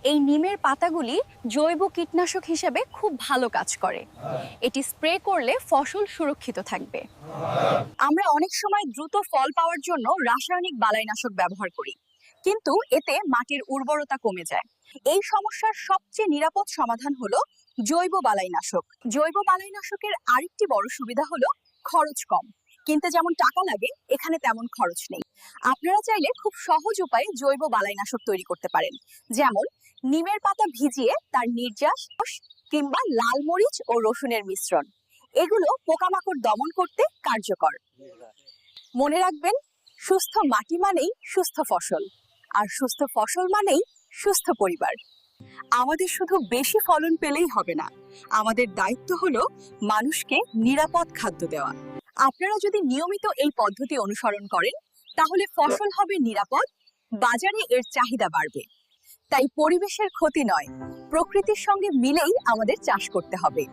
এই নিমের পাতাগুলি জৈব কীটনাশক হিসেবে খুব ভালো কাজ করে। এটি স্প্রে করলে ফসল সুরক্ষিত থাকবে। আমরা অনেক সময় দ্রুত ফল পাওয়ার জন্য রাসায়নিক বালাইনাশক ব্যবহার করি, কিন্তু এতে মাটির উর্বরতা কমে যায়। এই সমস্যার সবচেয়ে নিরাপদ সমাধান হলো জৈব বালাইনাশক। জৈব বালাইনাশকের আরেকটি বড় সুবিধা হলো খরচ কম। কিনতে যেমন টাকা লাগে, এখানে তেমন খরচ নেই। আপনারা চাইলে খুব সহজ উপায়ে জৈব বালাইনাশক তৈরি করতে পারেন, যেমন নিমের পাতা ভিজিয়ে তার নির্যাস কিংবা লাল মরিচ ও রসুনের মিশ্রণ। এগুলো পোকামাকড় দমন করতে কার্যকর। মনে রাখবেন, সুস্থ মাটি মানেই সুস্থ ফসল, আর সুস্থ ফসল মানেই সুস্থ পরিবার। আমাদের শুধু বেশি ফলন পেলেই হবে না, আমাদের দায়িত্ব হলো মানুষকে নিরাপদ খাদ্য দেওয়া। আপনারা যদি নিয়মিত এই পদ্ধতি অনুসরণ করেন, তাহলে ফসল হবে নিরাপদ, বাজারে এর চাহিদা বাড়বে। তাই পরিবেশের ক্ষতি নয়, প্রকৃতির সঙ্গে মিলেই আমাদের চাষ করতে হবে।